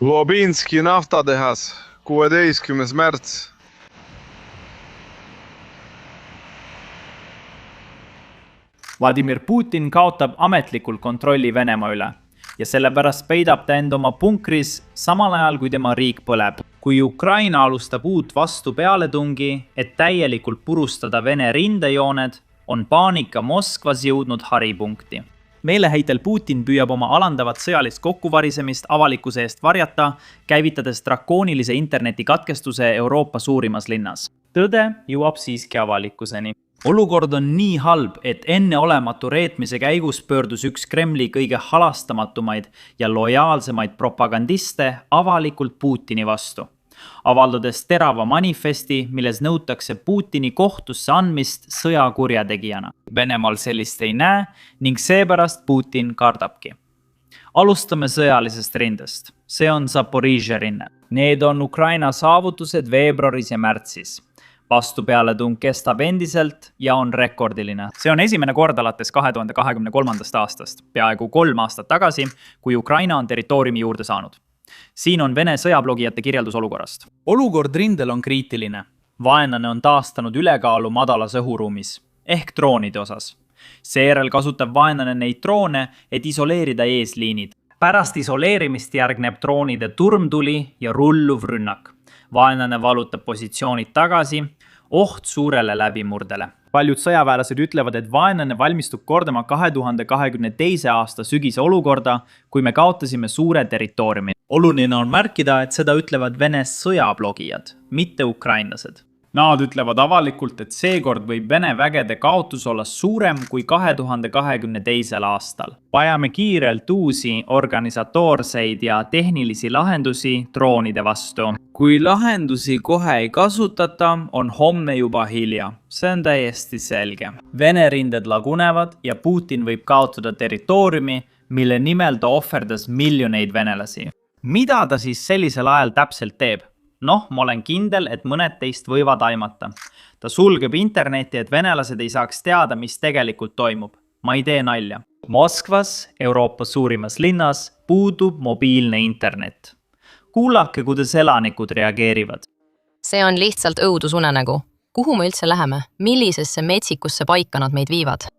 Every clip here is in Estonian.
Lobinski naftatehas, 16. märts. Vladimir Putin kaotab ametlikult kontrolli Venemaa üle ja sellepärast peidab ta end oma punkris samal ajal, kui tema riik põleb. Kui Ukraina alustab uut vastupealetungi, et täielikult purustada Vene rindejooned, on paanika Moskvas jõudnud haripunkti. Meeleheitel Putin püüab oma alandavat sõjalist kokkuvarisemist avalikkuse eest varjata, käivitades drakoonilise internetikatkestuse Euroopa suurimas linnas. Tõde jõuab siiski avalikkuseni. Olukord on nii halb, et enneolematu reetmise käigus pöördus üks Kremli kõige halastamatumaid ja lojaalsemaid propagandiste avalikult Putini vastu, avaldades terava manifesti, milles nõutakse Putini kohtusse andmist sõjakurjategijana. Venemaal sellist ei näe ning seepärast Putin kardabki. Alustame sõjalisest rindest. See on Zaporižžja rinne. Need on Ukraina saavutused veebruaris ja märtsis. Vastupealetung kestab endiselt ja on rekordiline. See on esimene kord alates 2023. aastast, peaaegu 3 aastat tagasi, kui Ukraina on territooriumi juurde saanud. Siin on Vene sõjablogijate kirjeldus olukorrast. Olukord rindel on kriitiline. Vaenlane on taastanud ülekaalu madalas õhuruumis, ehk droonide osas. Seejärel kasutab vaenlane neid droone, et isoleerida eesliinid. Pärast isoleerimist järgneb droonide turmtuli ja rulluv rünnak. Vaenlane valutab positsioonid tagasi, oht suurele läbimurdele. Paljud sõjaväelased ütlevad, et vaenlane valmistub kordama 2022. aasta sügise olukorda, kui me kaotasime suure territooriumi. Oluline on märkida, et seda ütlevad Vene sõjablogijad, mitte ukrainlased. Nad ütlevad avalikult, et seekord võib Vene vägede kaotus olla suurem kui 2022. aastal. Vajame kiirelt uusi organisatoorseid ja tehnilisi lahendusi droonide vastu. Kui lahendusi kohe ei kasutata, on homme juba hilja. See on täiesti selge. Vene rinded lagunevad ja Putin võib kaotada territooriumi, mille nimel ta ohverdas miljoneid venelasi. Mida ta siis sellisel ajal täpselt teeb? Ma olen kindel, et mõned teist võivad aimata. Ta sulgeb interneti, et venelased ei saaks teada, mis tegelikult toimub. Ma ei tee nalja. Moskvas, Euroopa suurimas linnas, puudub mobiilne internet. Kuulake, kuidas elanikud reageerivad. See on lihtsalt õudusunenägu. Kuhu me üldse läheme? Millisesse metsikusse paika nad meid viivad?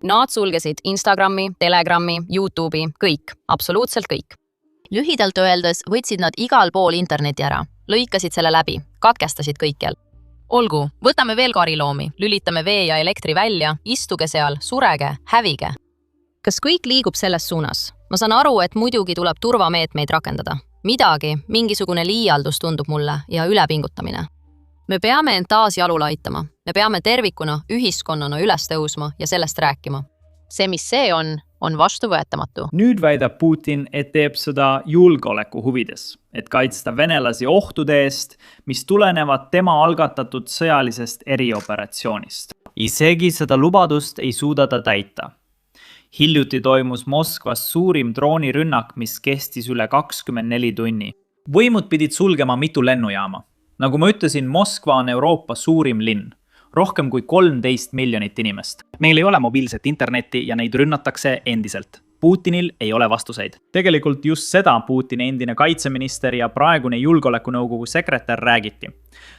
Nad sulgesid Instagrami, Telegrami, YouTube'i, kõik, absoluutselt kõik. Lühidalt öeldes võtsid nad igal pool interneti ära. Lõikasid selle läbi, katkestasid kõikjal. Olgu, võtame veel kariloomi, lülitame vee ja elektri välja, istuge seal, surege, hävige. Kas kõik liigub selles suunas? Ma saan aru, et muidugi tuleb turvameetmeid rakendada. Midagi, mingisugune liialdus tundub mulle ja ülepingutamine. Me peame end taas jalule aitama. Me peame tervikuna, ühiskonnana üles tõusma ja sellest rääkima. See, mis see on vastuvõetamatu. Nüüd väidab Putin, et teeb seda julgeoleku huvides, et kaitsta venelasi ohtude eest, mis tulenevad tema algatatud sõjalisest erioperatsioonist. Isegi seda lubadust ei suuda ta täita. Hiljuti toimus Moskvas suurim droonirünnak, mis kestis üle 24 tunni. Võimud pidid sulgema mitu lennujaama. Nagu ma ütlesin, Moskva on Euroopa suurim linn. Rohkem kui 13 miljonit inimest. Meil ei ole mobiilset internetti ja neid rünnatakse endiselt. Putinil ei ole vastuseid. Tegelikult just seda Putini endine kaitseminister ja praegune julgeolekunõukogu sekretär räägiti.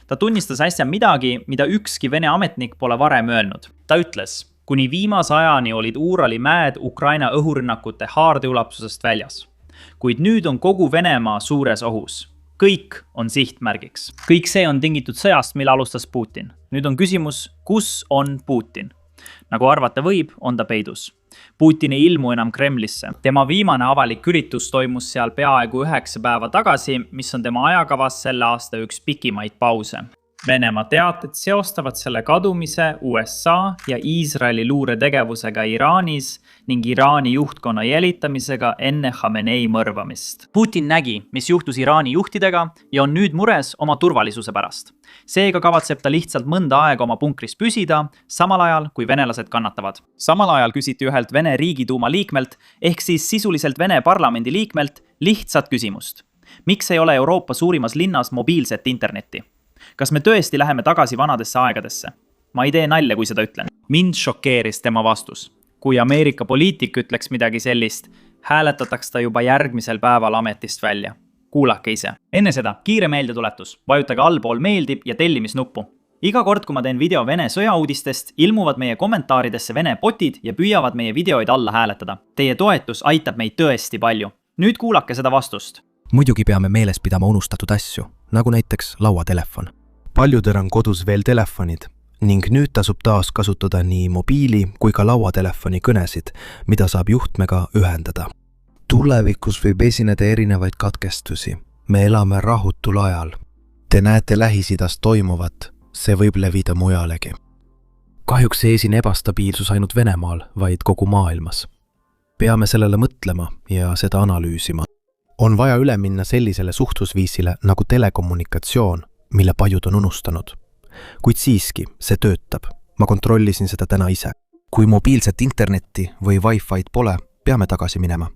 Ta tunnistas äsja midagi, mida ükski Vene ametnik pole varem öelnud. Ta ütles, kuni viimase ajani olid Uurali mäed Ukraina õhurünnakute haardeulapsusest väljas. Kuid nüüd on kogu Venemaa suures ohus. Kõik on sihtmärgiks. Kõik see on tingitud sõjast, mille alustas Putin. Nüüd on küsimus, kus on Putin? Nagu arvata võib, on ta peidus. Putin ei ilmu enam Kremlisse. Tema viimane avalik üritus toimus seal peaaegu 9 päeva tagasi, mis on tema ajakavas selle aasta üks pikimaid pause. Venemaa teated seostavad selle kadumise USA ja Iisraeli luuretegevusega Iraanis ning Iraani juhtkonna jälitamisega enne Khamenei mõrvamist. Putin nägi, mis juhtus Iraani juhtidega ja on nüüd mures oma turvalisuse pärast. Seega kavatseb ta lihtsalt mõnda aega oma punkris püsida, samal ajal kui venelased kannatavad. Samal ajal küsiti ühelt Vene riigiduuma liikmelt, ehk siis sisuliselt Vene parlamendi liikmelt, lihtsat küsimust. Miks ei ole Euroopa suurimas linnas mobiilset internetti? Kas me tõesti läheme tagasi vanadesse aegadesse? Ma ei tee nalja, kui seda ütlen. Mind šokeeris tema vastus. Kui Ameerika poliitik ütleks midagi sellist, hääletataks ta juba järgmisel päeval ametist välja. Kuulake ise. Enne seda kiire meeldetuletus, vajutage allpool meeldib ja tellimisnuppu. Iga kord, kui ma teen video Vene sõjauudistest, ilmuvad meie kommentaaridesse Vene botid ja püüavad meie videoid alla hääletada. Teie toetus aitab meid tõesti palju. Nüüd kuulake seda vastust. Muidugi peame meeles pidama unustatud asju, nagu näiteks lauatelefon. Paljudel on kodus veel telefonid ning nüüd tasub taas kasutada nii mobiili kui ka lauatelefoni kõnesid, mida saab juhtmega ühendada. Tulevikus võib esineda erinevaid katkestusi. Me elame rahutul ajal. Te näete Lähis-Idas toimuvat, see võib levida mujalegi. Kahjuks ei esine ebastabiilsus ainult Venemaal, vaid kogu maailmas. Peame sellele mõtlema ja seda analüüsima. On vaja üle minna sellisele suhtlusviisile nagu telekommunikatsioon, mille paljud on unustanud. Kuid siiski, see töötab. Ma kontrollisin seda täna ise. Kui mobiilset internetti või Wi-Fi'd pole, peame tagasi minema.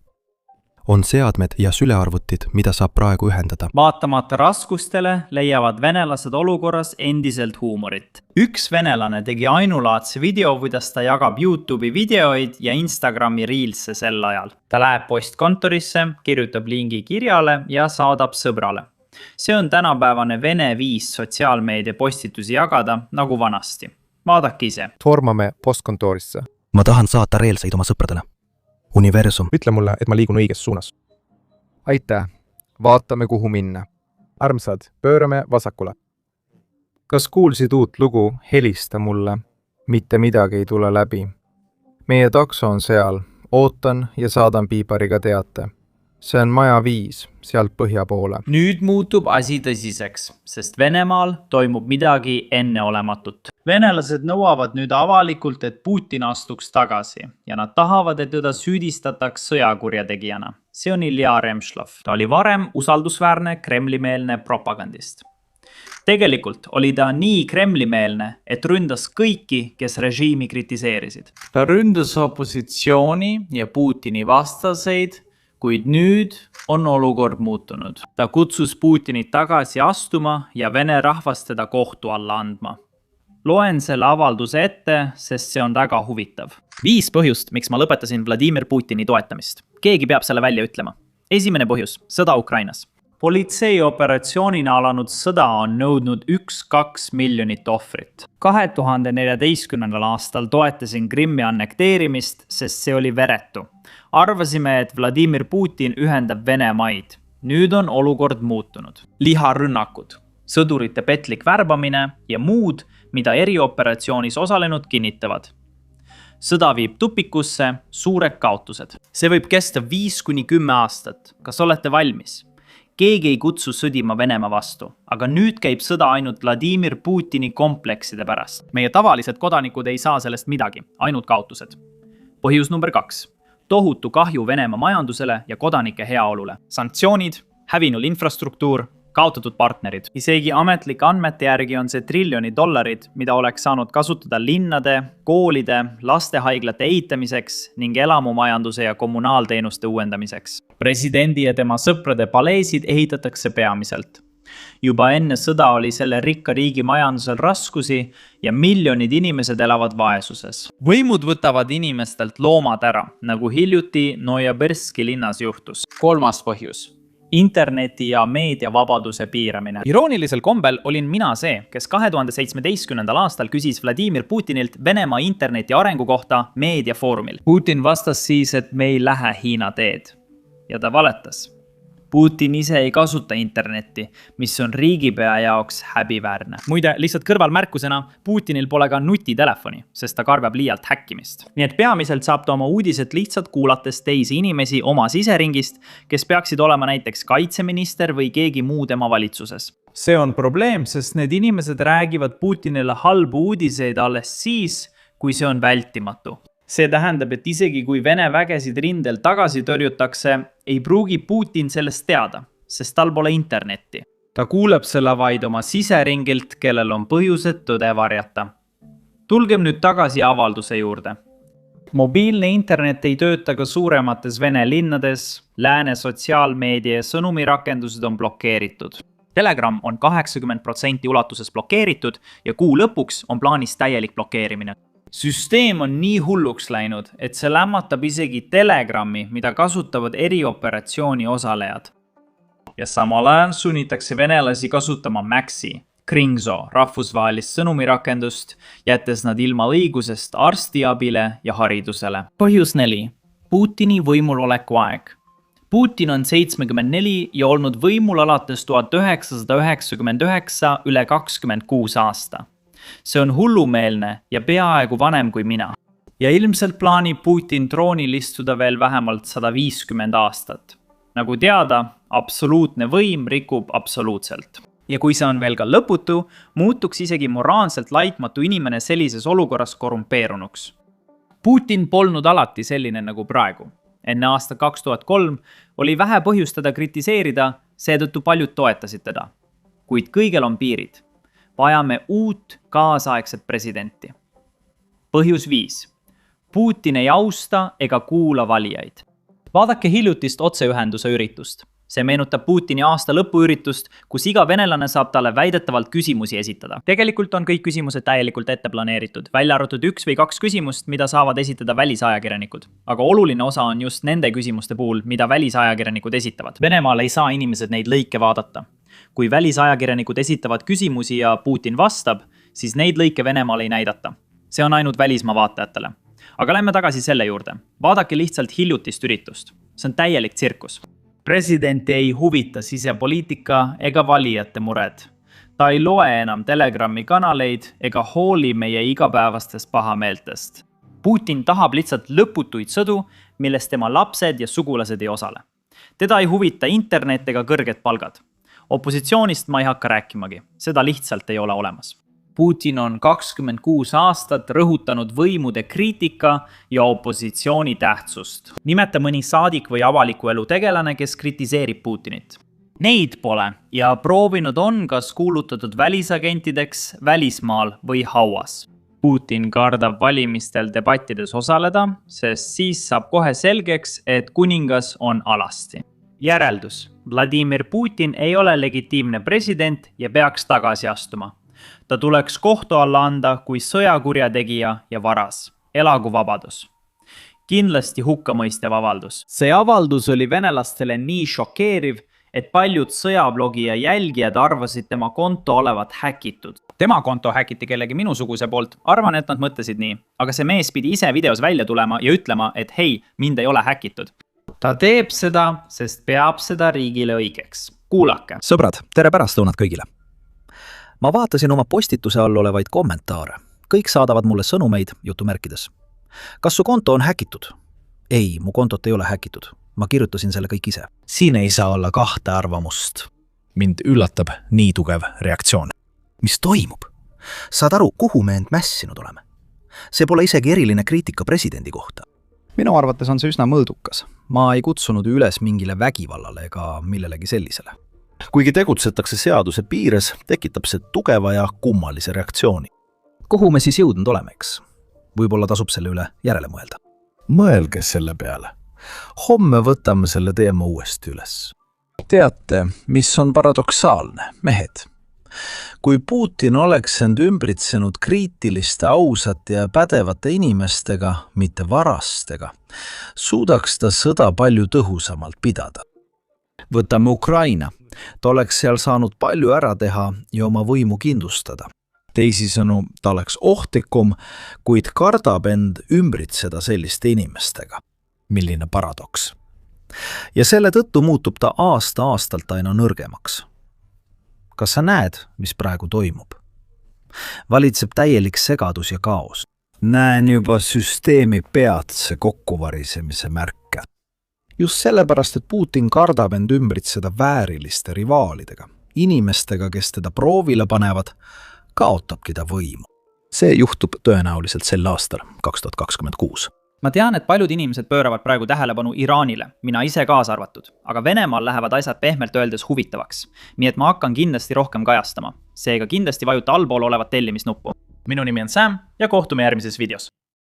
On seadmed ja sülearvutid, mida saab praegu ühendada. Vaatamata raskustele leiavad venelased olukorras endiselt huumorit. Üks venelane tegi ainulaadse video, kuidas ta jagab YouTube'i videoid ja Instagrami Reels'e sel ajal. Ta läheb postkontorisse, kirjutab lingi kirjale ja saadab sõbrale. See on tänapäevane Vene viis sotsiaalmeedia postitusi jagada nagu vanasti. Vaadake ise. Tormame postkontorisse. Ma tahan saata reelseid oma sõpradele. Universum. Ütle mulle, et ma liigun õiges suunas. Aitäh. Vaatame, kuhu minna. Armsad, pöörame vasakule. Kas kuulsid uut lugu? Helista mulle. Mitte midagi ei tule läbi. Meie takso on seal. Ootan ja saadan piipariga teate. See on maja 5, sealt põhja poole. Nüüd muutub asi tõsiseks, sest Venemaal toimub midagi enneolematut. Venelased nõuavad nüüd avalikult, et Putin astuks tagasi ja nad tahavad, et teda süüdistataks sõjakurjategijana. See on Ilja Remšlov. Ta oli varem usaldusväärne kremlimeelne propagandist. Tegelikult oli ta nii kremlimeelne, et ründas kõiki, kes režiimi kritiseerisid. Ta ründas opositsiooni ja Putini vastaseid, kuid nüüd on olukord muutunud. Ta kutsus Putinit tagasi astuma ja Vene rahvast teda kohtu alla andma. Loen selle avalduse ette, sest see on väga huvitav. 5 põhjust, miks ma lõpetasin Vladimir Putini toetamist. Keegi peab selle välja ütlema. Esimene põhjus, sõda Ukrainas. Politsei operatsioonina alanud sõda on nõudnud 1-2 miljonit ohvrit. 2014. aastal toetasin Krimmi annekteerimist, sest see oli veretu. Arvasime, et Vladimir Putin ühendab Venemaid. Nüüd on olukord muutunud. Liharünnakud, sõdurite petlik värbamine ja muud, mida erioperatsioonis osalenud kinnitavad. Sõda viib tupikusse, suured kaotused. See võib kesta 5-10 aastat. Kas olete valmis? Keegi ei kutsu sõdima Venemaa vastu, aga nüüd käib sõda ainult Vladimir Putini komplekside pärast. Meie tavalised kodanikud ei saa sellest midagi, ainult kaotused. Põhjus number 2. Tohutu kahju Venemaa majandusele ja kodanike heaolule. Sanktsioonid, hävinul infrastruktuur, kaotatud partnerid. Isegi ametlike andmete järgi on see $1 triljonit, mida oleks saanud kasutada linnade, koolide, lastehaiglate ehitamiseks ning elamumajanduse ja kommunaalteenuste uuendamiseks. Presidendi ja tema sõprade paleesid ehitatakse peamiselt. Juba enne sõda oli selle rikka riigi majandusel raskusi ja miljonid inimesed elavad vaesuses. Võimud võtavad inimestelt loomad ära, nagu hiljuti Nojaberski linnas juhtus. 3. põhjus. Interneti ja meediavabaduse piiramine. Iroonilisel kombel olin mina see, kes 2017. aastal küsis Vladimir Putinilt Venemaa interneti arengu kohta meediafoorumil. Putin vastas siis, et me ei lähe Hiina teed. Ja ta valetas. Putin ise ei kasuta internetti, mis on riigipea jaoks häbiväärne. Muide, lihtsalt kõrvalmärkusena, Putinil pole ka nutitelefoni, sest ta karbab liialt häkkimist. Nii et peamiselt saab ta oma uudised lihtsalt kuulates teisi inimesi oma siseringist, kes peaksid olema näiteks kaitseminister või keegi muu tema valitsuses. See on probleem, sest need inimesed räägivad Putinile halbu uudiseid alles siis, kui see on vältimatu. See tähendab, et isegi kui Vene vägesid rindel tagasi tõrjutakse, ei pruugi Putin sellest teada, sest tal pole internetti. Ta kuuleb selle vaid oma siseringilt, kellel on põhjused tõde varjata. Tulgem nüüd tagasi avalduse juurde. Mobiilne internet ei tööta ka suuremates Vene linnades, lääne sotsiaalmeedia ja sõnumirakendused on blokeeritud. Telegram on 80% ulatuses blokeeritud ja kuu lõpuks on plaanis täielik blokeerimine. Süsteem on nii hulluks läinud, et see lämmatab isegi Telegrami, mida kasutavad erioperatsiooni osalejad. ja samal ajal sunnitakse venelasi kasutama Maxi, Kringso rahvusvahelist sõnumirakendust, jättes nad ilma õigusest arstiabile ja haridusele. Põhjus 4. Putini võimuloleku aeg. Putin on 74 ja olnud võimul alates 1999 üle 26 aasta. See on hullumeelne ja peaaegu vanem kui mina. Ja ilmselt plaanib Putin troonil istuda veel vähemalt 150 aastat. Nagu teada, absoluutne võim rikub absoluutselt. Ja kui see on veel ka lõputu, muutuks isegi moraalselt laitmatu inimene sellises olukorras korrumpeerunuks. Putin polnud alati selline nagu praegu. Enne aasta 2003 oli vähe põhjustada kritiseerida, seetõttu paljud toetasid teda. Kuid kõigel on piirid. Vajame uut kaasaegset presidenti. Põhjus 5. Putin ei austa ega kuula valijaid. Vaadake hiljutist otseühenduse üritust. See meenutab Putini aasta lõpuüritust, kus iga venelane saab talle väidetavalt küsimusi esitada. Tegelikult on kõik küsimused täielikult ette planeeritud, välja arvatud 1 või 2 küsimust, mida saavad esitada välisajakirjanikud. Aga oluline osa on just nende küsimuste puhul, mida välisajakirjanikud esitavad. Venemaal ei saa inimesed neid lõike vaadata. Kui välisajakirjanikud esitavad küsimusi ja Putin vastab, siis neid lõike Venemaal ei näidata. See on ainult välismaa vaatajatele. Aga lähme tagasi selle juurde. Vaadake lihtsalt hiljutist üritust. See on täielik tsirkus. Presidenti ei huvita sisepoliitika ega valijate mured. Ta ei loe enam Telegrami kanaleid ega hooli meie igapäevastest pahameeltest. Putin tahab lihtsalt lõputuid sõdu, milles tema lapsed ja sugulased ei osale. Teda ei huvita internet ega kõrged palgad. Opositsioonist ma ei hakka rääkimagi. Seda lihtsalt ei ole olemas. Putin on 26 aastat rõhutanud võimude kriitika ja opositsiooni tähtsust. Nimeta mõni saadik või avaliku elu tegelane, kes kritiseerib Putinit. Neid pole ja proovinud on kas kuulutatud välisagentideks välismaal või hauas. Putin kardab valimistel debattides osaleda, sest siis saab kohe selgeks, et kuningas on alasti. Järeldus. Vladimir Putin ei ole legitiimne president ja peaks tagasi astuma. Ta tuleks kohtu alla anda kui sõjakurjategija ja varas. Elagu vabadus. Kindlasti hukkamõistev avaldus. See avaldus oli venelastele nii šokeeriv, et paljud sõjablogi ja jälgijad arvasid tema konto olevat häkitud. Tema konto häkiti kellegi minusuguse poolt. Arvan, et nad mõtlesid nii. Aga see mees pidi ise videos välja tulema ja ütlema, et hei, mind ei ole häkitud. Ta teeb seda, sest peab seda riigile õigeks. Kuulake. Sõbrad, tere pärastlõunat kõigile. Ma vaatasin oma postituse all olevaid kommentaare. Kõik saadavad mulle sõnumeid jutumärkides. Kas su konto on häkitud? Ei, mu kontot ei ole häkitud. Ma kirjutasin selle kõik ise. Siin ei saa olla 2 arvamust. Mind üllatab nii tugev reaktsioon. Mis toimub? Saad aru, kuhu me end mässinud oleme? See pole isegi eriline kriitika presidendi kohta. Minu arvates on see üsna mõõdukas. Ma ei kutsunud üles mingile vägivallale ega millelegi sellisele. Kuigi tegutsetakse seaduse piires, tekitab see tugeva ja kummalise reaktsiooni. Kuhu me siis jõudnud oleme, eks? Võib-olla tasub selle üle järele mõelda. Mõelge selle peale. Homme võtame selle teema uuesti üles. Teate, mis on paradoksaalne, mehed? Kui Putin oleks end ümbritsenud kriitiliste, ausate ja pädevate inimestega, mitte varastega, suudaks ta sõda palju tõhusamalt pidada. Võtame Ukraina. Ta oleks seal saanud palju ära teha ja oma võimu kindlustada. Teisisõnu, ta oleks ohtlikum, kuid kardab end ümbritseda selliste inimestega. Milline paradoks. Ja selle tõttu muutub ta aasta-aastalt aina nõrgemaks. Kas sa näed, mis praegu toimub? Valitseb täielik segadus ja kaos. Näen juba süsteemi peatse kokkuvarisemise märke. Just sellepärast, et Putin kardab end ümbritseda vääriliste rivaalidega, inimestega, kes teda proovile panevad, kaotabki ta võimu. See juhtub tõenäoliselt sel aastal, 2026. Ma tean, et paljud inimesed pööravad praegu tähelepanu Iraanile, mina ise kaasa arvatud, aga Venemaal lähevad asjad pehmelt öeldes huvitavaks, nii et ma hakkan kindlasti rohkem kajastama. Seega kindlasti vajuta allpool olevat tellimisnuppu. Minu nimi on Sam ja kohtume järgmises videos.